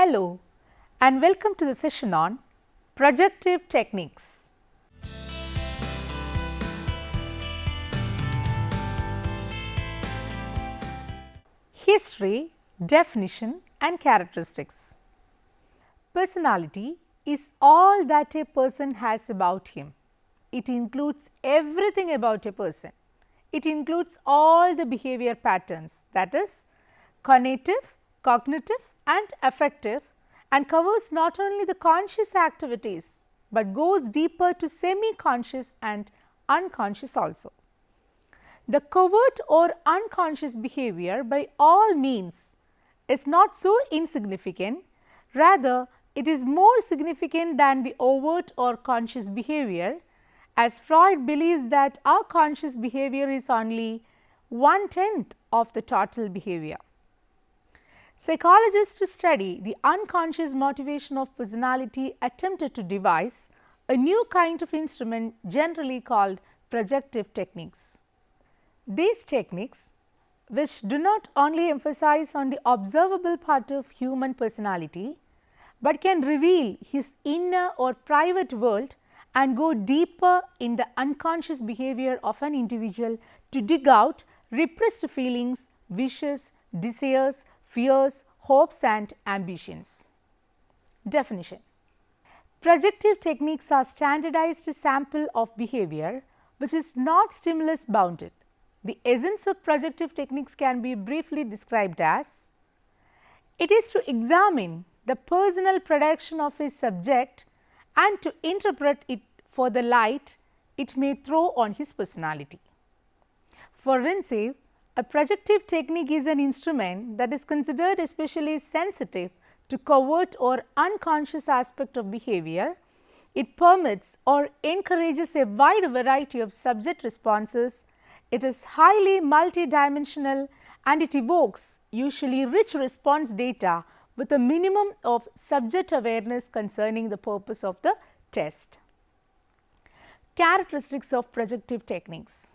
Hello and welcome to the session on Projective Techniques. History, definition and characteristics. Personality is all that a person has about him. It includes everything about a person. It includes all the behavior patterns, that is cognitive, and affective, and covers not only the conscious activities, but goes deeper to semi-conscious and unconscious also. The covert or unconscious behavior by all means is not so insignificant, rather it is more significant than the overt or conscious behavior, as Freud believes that our conscious behavior is only 1/10 of the total behavior. Psychologists to study the unconscious motivation of personality attempted to devise a new kind of instrument generally called projective techniques. These techniques, which do not only emphasize on the observable part of human personality, but can reveal his inner or private world and go deeper in the unconscious behavior of an individual to dig out repressed feelings, wishes, desires, fears, hopes and ambitions. Definition. Projective techniques are standardized sample of behavior which is not stimulus bounded. The essence of projective techniques can be briefly described as: it is to examine the personal production of a subject and to interpret it for the light it may throw on his personality. For instance, a projective technique is an instrument that is considered especially sensitive to covert or unconscious aspect of behavior. It permits or encourages a wide variety of subject responses. It is highly multidimensional and it evokes usually rich response data with a minimum of subject awareness concerning the purpose of the test. Characteristics of projective techniques.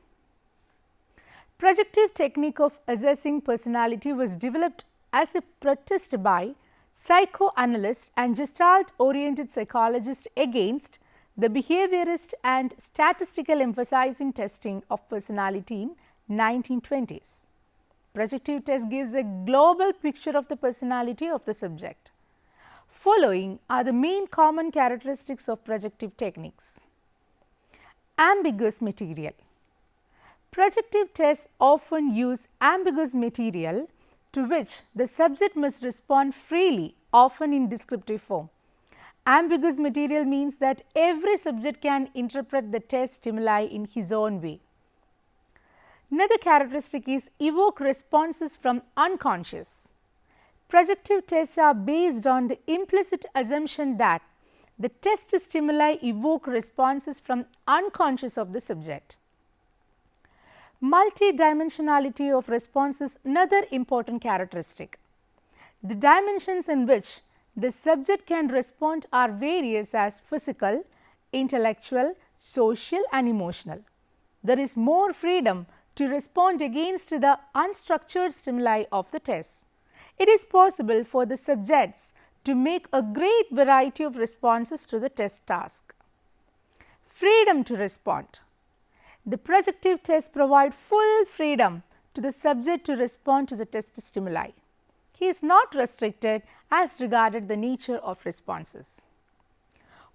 Projective technique of assessing personality was developed as a protest by psychoanalysts and gestalt-oriented psychologists against the behaviorist and statistical emphasis in testing of personality in 1920s. Projective test gives a global picture of the personality of the subject. Following are the main common characteristics of projective techniques. Ambiguous material. Projective tests often use ambiguous material to which the subject must respond freely, often in descriptive form. Ambiguous material means that every subject can interpret the test stimuli in his own way. Another characteristic is evoke responses from unconscious. Projective tests are based on the implicit assumption that the test stimuli evoke responses from unconscious of the subject. Multidimensionality of response is another important characteristic. The dimensions in which the subject can respond are various as physical, intellectual, social and emotional. There is more freedom to respond against the unstructured stimuli of the test. It is possible for the subjects to make a great variety of responses to the test task. Freedom to respond. The projective tests provide full freedom to the subject to respond to the test stimuli. He is not restricted as regarded the nature of responses.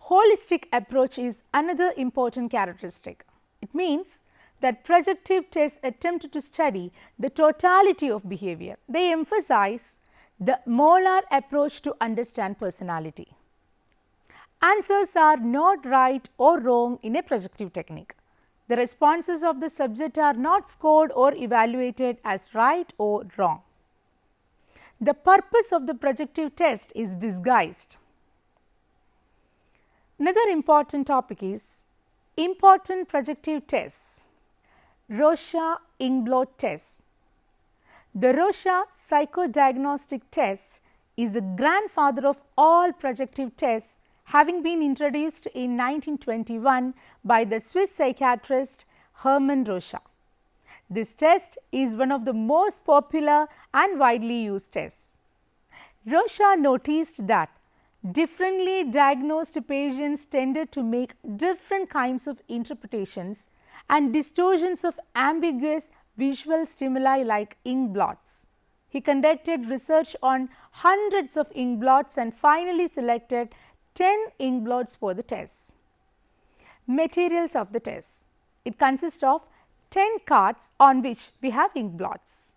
Holistic approach is another important characteristic. It means that projective tests attempt to study the totality of behavior. They emphasize the molar approach to understand personality. Answers are not right or wrong in a projective technique. The responses of the subject are not scored or evaluated as right or wrong. The purpose of the projective test is disguised. Another important topic is important projective tests. Rorschach Ink-Blot test. The Rorschach psychodiagnostic test is the grandfather of all projective tests, having been introduced in 1921 by the Swiss psychiatrist Hermann Rorschach. This test is one of the most popular and widely used tests. Rorschach noticed that differently diagnosed patients tended to make different kinds of interpretations and distortions of ambiguous visual stimuli like ink-blots. He conducted research on hundreds of ink-blots and finally selected 10 ink-blots for the test. Materials of the test. It consists of 10 cards on which we have ink-blots.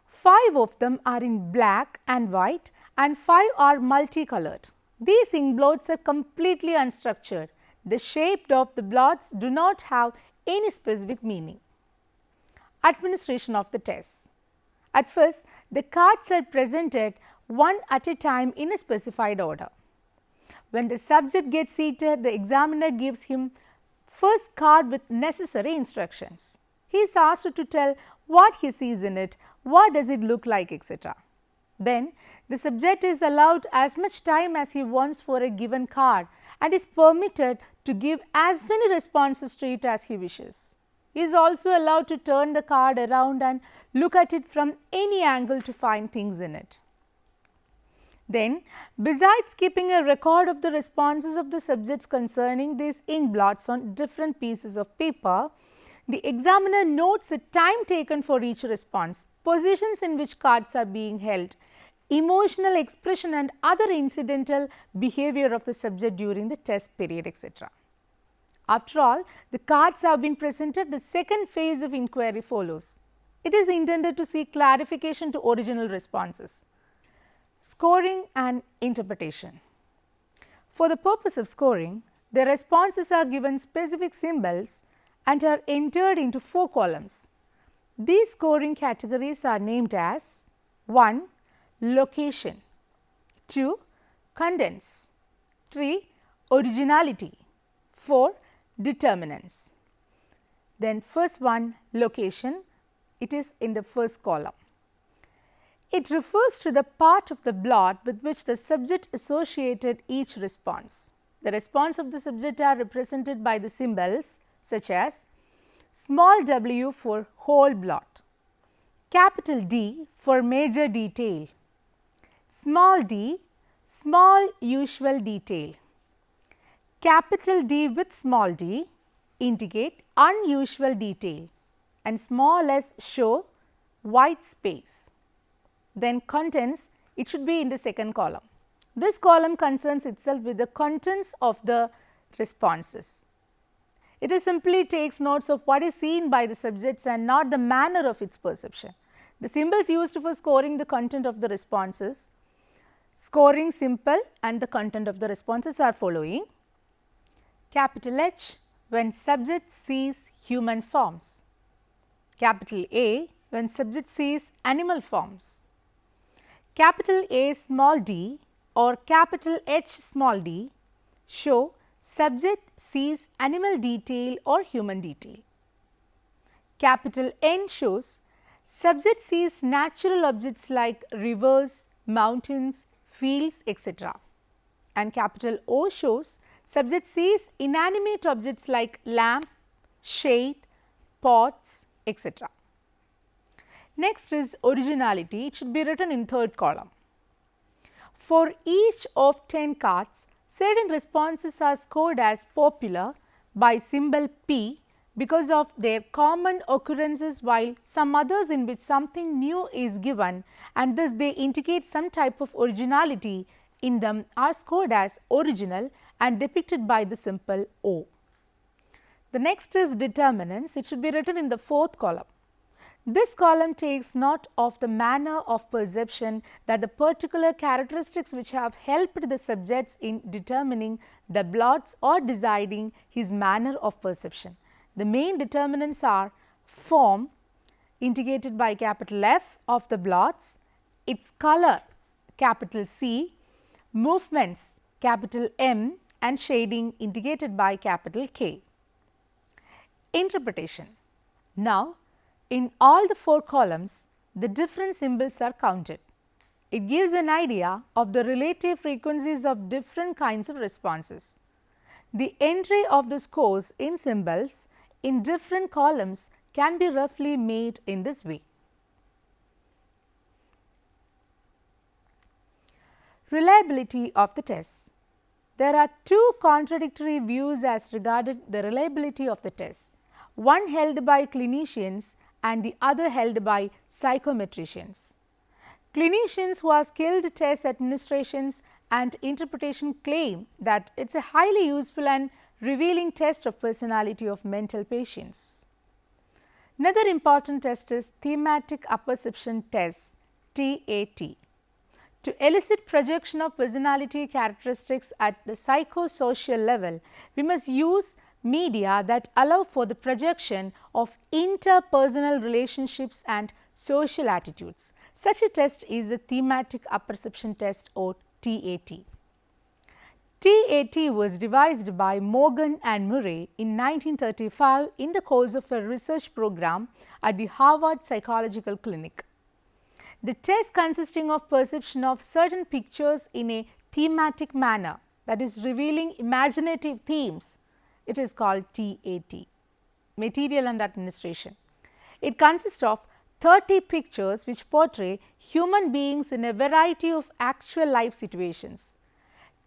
5 of them are in black and white and 5 are multicolored. These ink-blots are completely unstructured. The shape of the blots do not have any specific meaning. Administration of the test. At first, the cards are presented one at a time in a specified order. When the subject gets seated, the examiner gives him first card with necessary instructions. He is asked to tell what he sees in it, what does it look like, etc. Then, the subject is allowed as much time as he wants for a given card and is permitted to give as many responses to it as he wishes. He is also allowed to turn the card around and look at it from any angle to find things in it. Then, besides keeping a record of the responses of the subjects concerning these ink blots on different pieces of paper, the examiner notes the time taken for each response, positions in which cards are being held, emotional expression and other incidental behavior of the subject during the test period, etc. After all, the cards have been presented, the second phase of inquiry follows. It is intended to seek clarification to original responses. Scoring and interpretation. For the purpose of scoring, the responses are given specific symbols and are entered into 4 columns. These scoring categories are named as 1. Location, 2. Contents, 3. Originality, 4. Determinants. Then first one, location, it is in the first column. It refers to the part of the blot with which the subject associated each response. The response of the subject are represented by the symbols such as small w for whole blot, capital D for major detail, small d, small usual detail, capital D with small d indicate unusual detail and small s show white space. Then contents, it should be in the second column. This column concerns itself with the contents of the responses. It simply takes notes of what is seen by the subjects and not the manner of its perception. The symbols used for scoring the content of the responses, scoring simple and the content of the responses are following. Capital H when subject sees human forms, capital A when subject sees animal forms, capital A small d or capital H small d show subject sees animal detail or human detail. Capital N shows subject sees natural objects like rivers, mountains, fields, etc. And capital O shows subject sees inanimate objects like lamp, shade, pots, etc. Next is originality. It should be written in third column. For each of 10 cards, certain responses are scored as popular by symbol P because of their common occurrences, while some others in which something new is given and thus they indicate some type of originality in them are scored as original and depicted by the symbol O. The next is determinants. It should be written in the fourth column. This column takes note of the manner of perception, that the particular characteristics which have helped the subjects in determining the blots or deciding his manner of perception. The main determinants are form indicated by capital F of the blots, its color capital C, movements capital M and shading indicated by capital K. Interpretation. Now, in all the 4 columns, the different symbols are counted. It gives an idea of the relative frequencies of different kinds of responses. The entry of the scores in symbols in different columns can be roughly made in this way. Reliability of the test. There are two contradictory views as regarded the reliability of the test, one held by clinicians and the other held by psychometricians. Clinicians who are skilled test administrations and interpretation claim that it is a highly useful and revealing test of personality of mental patients. Another important test is Thematic Apperception Test, TAT. To elicit projection of personality characteristics at the psychosocial level, we must use media that allow for the projection of interpersonal relationships and social attitudes. Such a test is the Thematic Apperception Test or TAT. TAT was devised by Morgan and Murray in 1935 in the course of a research program at the Harvard Psychological Clinic. The test consisting of perception of certain pictures in a thematic manner, that is revealing imaginative themes, it is called TAT, Material and Administration. It consists of 30 pictures which portray human beings in a variety of actual life situations.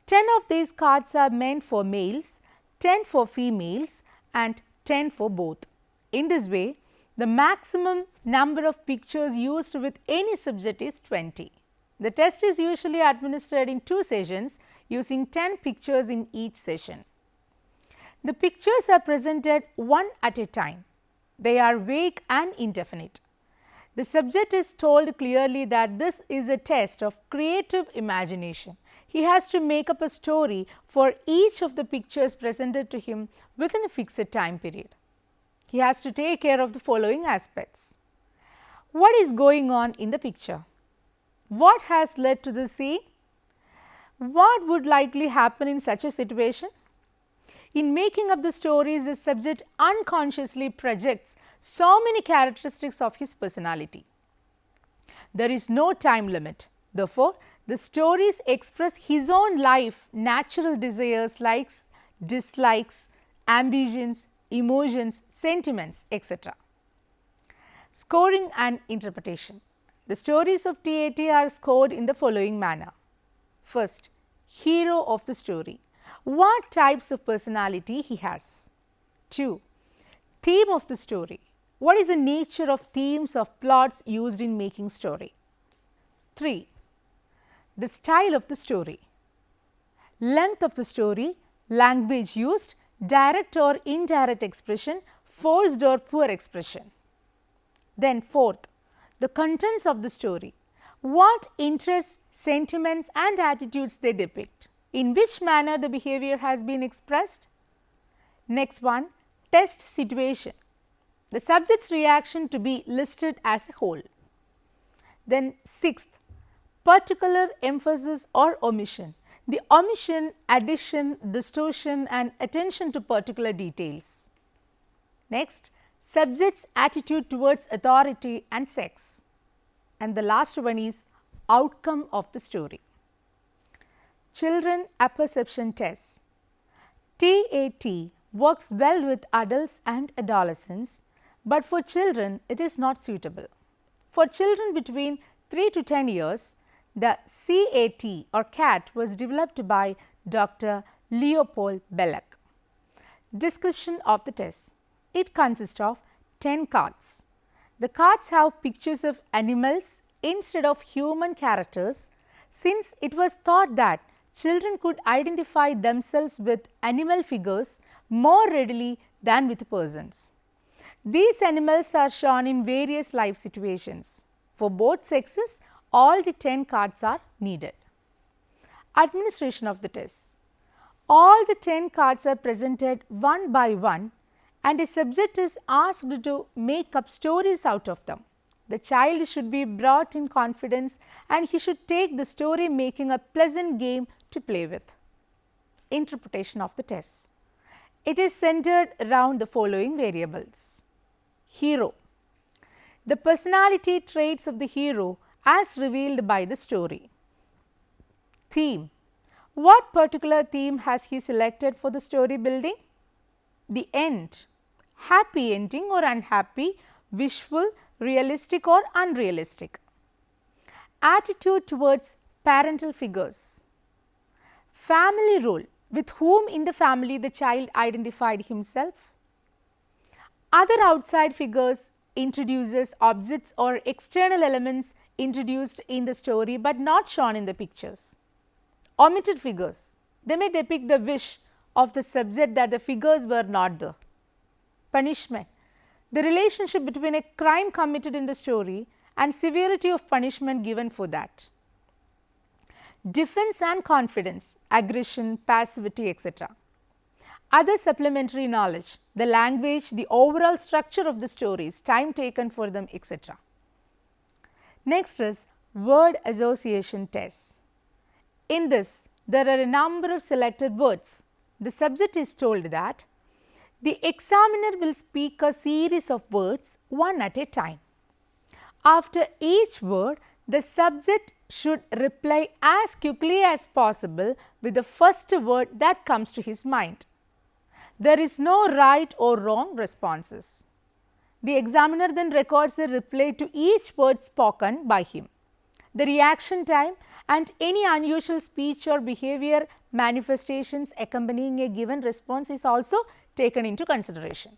10 of these cards are meant for males, 10 for females and 10 for both. In this way, the maximum number of pictures used with any subject is 20. The test is usually administered in 2 sessions using 10 pictures in each session. The pictures are presented one at a time. They are vague and indefinite. The subject is told clearly that this is a test of creative imagination. He has to make up a story for each of the pictures presented to him within a fixed time period. He has to take care of the following aspects. What is going on in the picture? What has led to the scene? What would likely happen in such a situation? In making up the stories, the subject unconsciously projects so many characteristics of his personality. There is no time limit. Therefore, the stories express his own life, natural desires, likes, dislikes, ambitions, emotions, sentiments, etc. Scoring and interpretation. The stories of TAT are scored in the following manner. First, hero of the story. What types of personality he has. 2. Theme of the story. What is the nature of themes of plots used in making story. 3. The style of the story. Length of the story, language used, direct or indirect expression, forced or poor expression. Then 4th, the contents of the story. What interests, sentiments and attitudes they depict. In which manner the behavior has been expressed. Next one, test situation. The subject's reaction to be listed as a whole. Then 6th, particular emphasis or omission. The omission, addition, distortion and attention to particular details. Next, subject's attitude towards authority and sex. And the last one is outcome of the story. Children Apperception Test. TAT works well with adults and adolescents, but for children it is not suitable. For children between 3 to 10 years, the CAT or CAT was developed by Dr. Leopold Belloc. Description of the test. It consists of 10 cards. The cards have pictures of animals instead of human characters, since it was thought that children could identify themselves with animal figures more readily than with persons. These animals are shown in various life situations. For both sexes, all the 10 cards are needed. Administration of the test. All the 10 cards are presented one by one and a subject is asked to make up stories out of them. The child should be brought in confidence and he should take the story making a pleasant game to play with. Interpretation of the test. It is centered around the following variables. Hero. The personality traits of the hero as revealed by the story. Theme. What particular theme has he selected for the story building? The end. Happy ending or unhappy, wishful, realistic or unrealistic. Attitude towards parental figures. Family role, with whom in the family the child identified himself. Other outside figures introduces objects or external elements introduced in the story but not shown in the pictures. Omitted figures, they may depict the wish of the subject that the figures were not there. Punishment, the relationship between a crime committed in the story and severity of punishment given for that. Defense and confidence, aggression, passivity, etc. Other supplementary knowledge, the language, the overall structure of the stories, time taken for them, etc. Next is word association tests. In this, there are a number of selected words. The subject is told that the examiner will speak a series of words one at a time. After each word, the subject should reply as quickly as possible with the first word that comes to his mind. There is no right or wrong responses. The examiner then records a reply to each word spoken by him. The reaction time and any unusual speech or behavior manifestations accompanying a given response is also taken into consideration.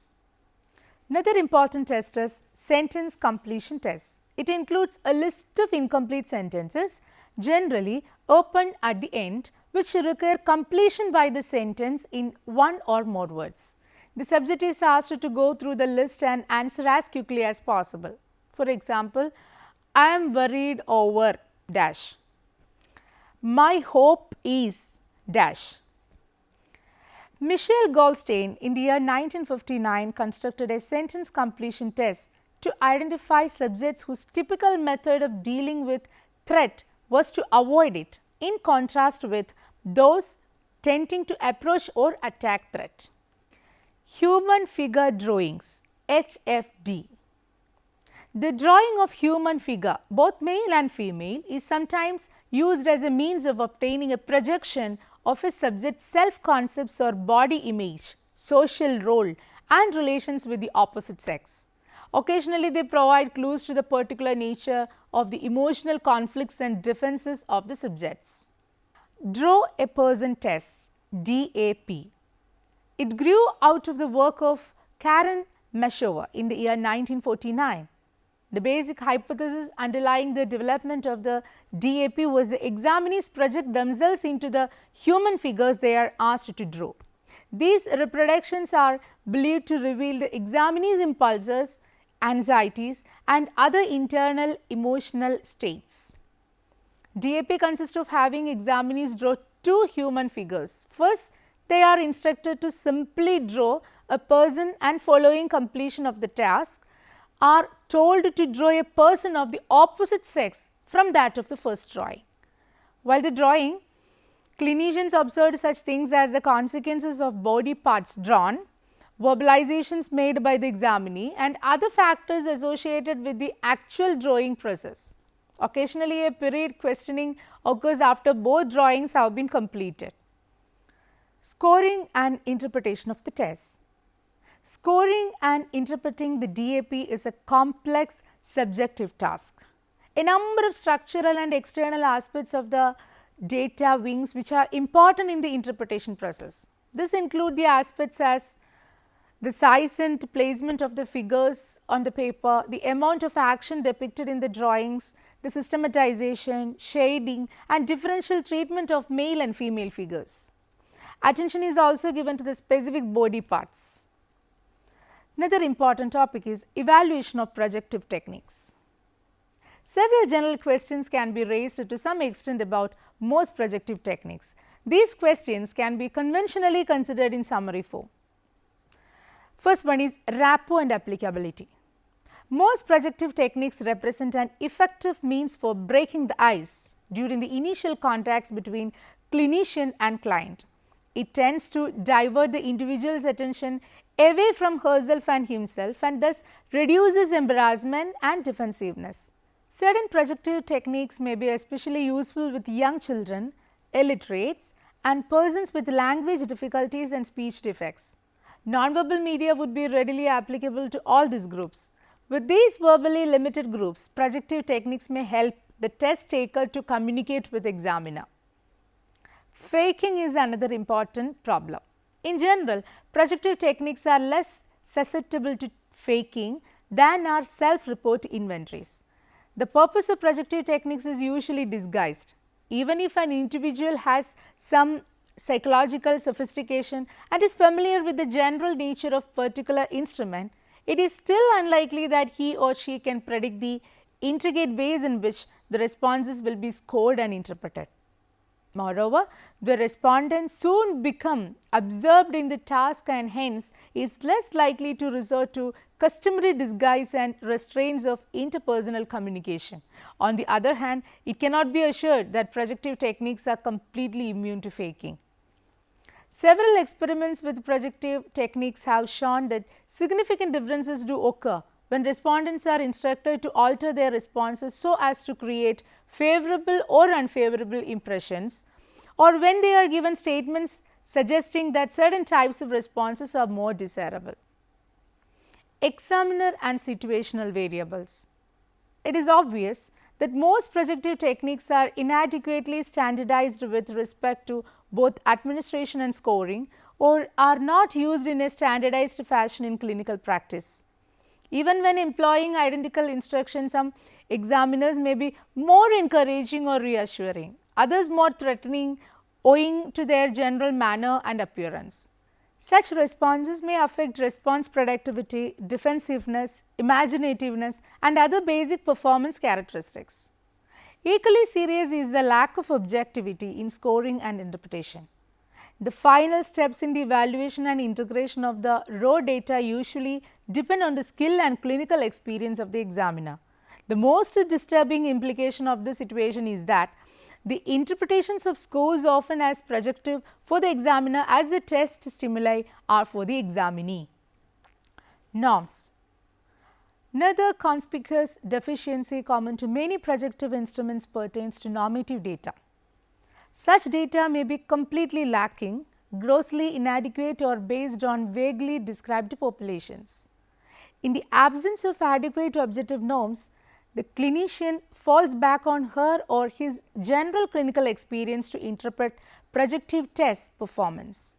Another important test is sentence completion test. It includes a list of incomplete sentences, generally open at the end, which require completion by the sentence in one or more words. The subject is asked to go through the list and answer as quickly as possible. For example, I am worried over dash. My hope is dash. Michel Goldstein in the year 1959 constructed a sentence completion test to identify subjects whose typical method of dealing with threat was to avoid it, in contrast with those tending to approach or attack threat. Human figure drawings, HFD. The drawing of human figure, both male and female, is sometimes used as a means of obtaining a projection of a subject's self-concepts or body image, social role and relations with the opposite sex. Occasionally, they provide clues to the particular nature of the emotional conflicts and defenses of the subjects. Draw a person test, DAP. It grew out of the work of Karen Mashowa in the year 1949. The basic hypothesis underlying the development of the DAP was the examinees project themselves into the human figures they are asked to draw. These reproductions are believed to reveal the examinee's impulses, anxieties and other internal emotional states. DAP consists of having examinees draw two human figures. First, they are instructed to simply draw a person and following completion of the task are told to draw a person of the opposite sex from that of the first drawing. While the drawing, clinicians observed such things as the consequences of body parts drawn, verbalizations made by the examinee and other factors associated with the actual drawing process. Occasionally, a period questioning occurs after both drawings have been completed. Scoring and interpretation of the test. Scoring and interpreting the DAP is a complex subjective task. A number of structural and external aspects of the data wings which are important in the interpretation process. This include the aspects as the size and placement of the figures on the paper, the amount of action depicted in the drawings, the systematization, shading and differential treatment of male and female figures. Attention is also given to the specific body parts. Another important topic is evaluation of projective techniques. Several general questions can be raised to some extent about most projective techniques. These questions can be conventionally considered in summary form. First one is rapport and applicability. Most projective techniques represent an effective means for breaking the ice during the initial contacts between clinician and client. It tends to divert the individual's attention away from herself and himself and thus reduces embarrassment and defensiveness. Certain projective techniques may be especially useful with young children, illiterates and persons with language difficulties and speech defects. Nonverbal media would be readily applicable to all these groups. With these verbally limited groups, projective techniques may help the test taker to communicate with examiner. faking is another important problem. In general, projective techniques are less susceptible to faking than are self-report inventories. The purpose of projective techniques is usually disguised. Even if an individual has some psychological sophistication and is familiar with the general nature of particular instrument, it is still unlikely that he or she can predict the intricate ways in which the responses will be scored and interpreted. Moreover, the respondent soon become absorbed in the task and hence is less likely to resort to customary disguise and restraints of interpersonal communication. On the other hand, it cannot be assured that projective techniques are completely immune to faking. Several experiments with projective techniques have shown that significant differences do occur when respondents are instructed to alter their responses so as to create favorable or unfavorable impressions, or when they are given statements suggesting that certain types of responses are more desirable. Examiner and situational variables. It is obvious that most projective techniques are inadequately standardized with respect to both administration and scoring, or are not used in a standardized fashion in clinical practice. Even when employing identical instructions, some examiners may be more encouraging or reassuring, others more threatening owing to their general manner and appearance. Such responses may affect response productivity, defensiveness, imaginativeness, and other basic performance characteristics. Equally serious is the lack of objectivity in scoring and interpretation. The final steps in the evaluation and integration of the raw data usually depend on the skill and clinical experience of the examiner. The most disturbing implication of this situation is that the interpretations of scores often as projective for the examiner as the test stimuli are for the examinee. Norms. Another conspicuous deficiency common to many projective instruments pertains to normative data. Such data may be completely lacking, grossly inadequate, or based on vaguely described populations. In the absence of adequate objective norms, the clinician falls back on her or his general clinical experience to interpret projective test performance.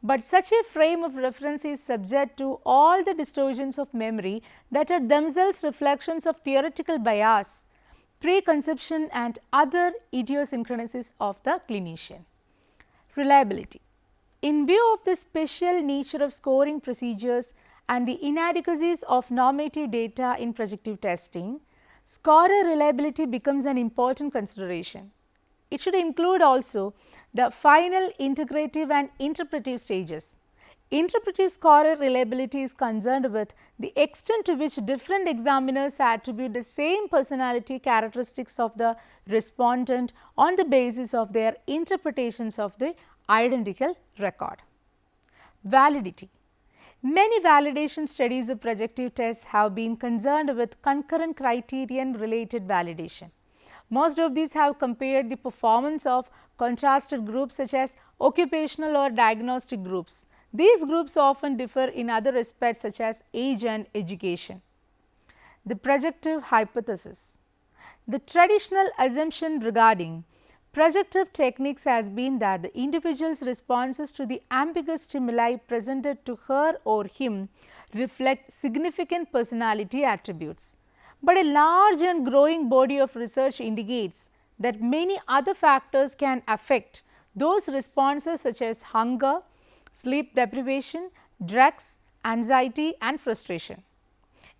But such a frame of reference is subject to all the distortions of memory that are themselves reflections of theoretical bias, preconception, and other idiosyncrasies of the clinician. Reliability. In view of the special nature of scoring procedures and the inadequacies of normative data in projective testing, scorer reliability becomes an important consideration. It should include also the final integrative and interpretive stages. Interpretive scorer reliability is concerned with the extent to which different examiners attribute the same personality characteristics of the respondent on the basis of their interpretations of the identical record. Validity. Many validation studies of projective tests have been concerned with concurrent criterion related validation. Most of these have compared the performance of contrasted groups such as occupational or diagnostic groups. These groups often differ in other respects such as age and education. The projective hypothesis. The traditional assumption regarding projective techniques has been that the individual's responses to the ambiguous stimuli presented to her or him reflect significant personality attributes. But a large and growing body of research indicates that many other factors can affect those responses such as hunger, sleep deprivation, drugs, anxiety, and frustration.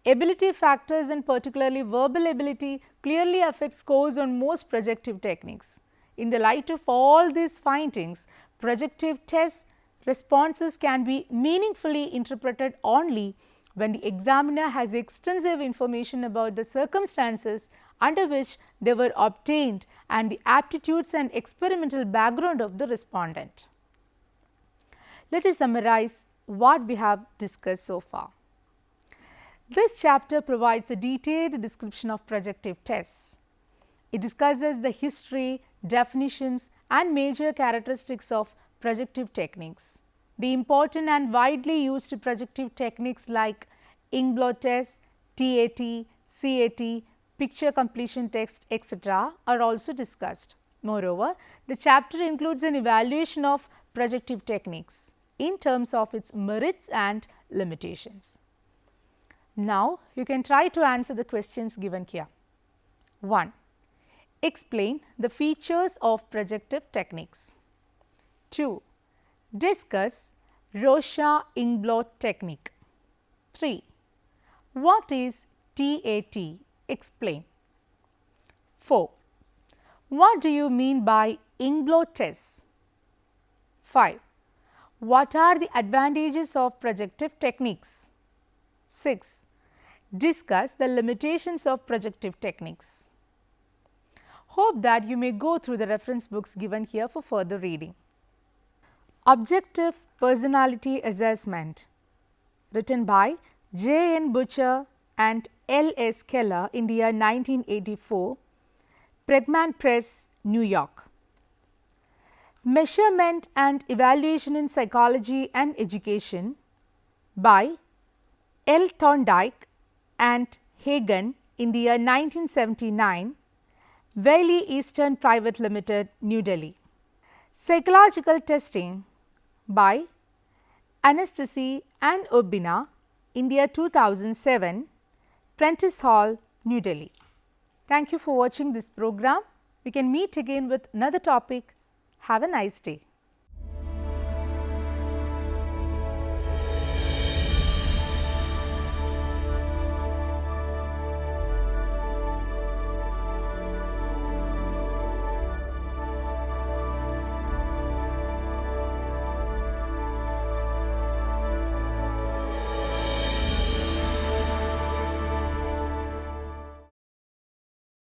Ability factors, and particularly verbal ability, clearly affect scores on most projective techniques. In the light of all these findings, projective test responses can be meaningfully interpreted only when the examiner has extensive information about the circumstances under which they were obtained and the aptitudes and experimental background of the respondent. Let us summarize what we have discussed so far. This chapter provides a detailed description of projective tests. It discusses the history, definitions, and major characteristics of projective techniques. The important and widely used projective techniques like Ink-Blot test, TAT, CAT, picture completion test, etc. are also discussed. Moreover, the chapter includes an evaluation of projective techniques in terms of its merits and limitations. Now, you can try to answer the questions given here. 1. Explain the features of projective techniques. 2. Discuss Rorschach Ink-Blot technique. 3. What is TAT? Explain. 4. What do you mean by Ink-Blot tests? 5. What are the advantages of projective techniques? 6. Discuss the limitations of projective techniques. Hope that you may go through the reference books given here for further reading. Objective Personality Assessment, written by J. N. Butcher and L. S. Keller, India 1984, Pregman Press, New York. Measurement and Evaluation in Psychology and Education by L. Thorndike and Hagen, India 1979, Valley Eastern Private Limited, New Delhi. Psychological Testing by Anastasi and Urbina, India 2007, Prentice Hall, New Delhi. Thank you for watching this program. We can meet again with another topic. Have a nice day.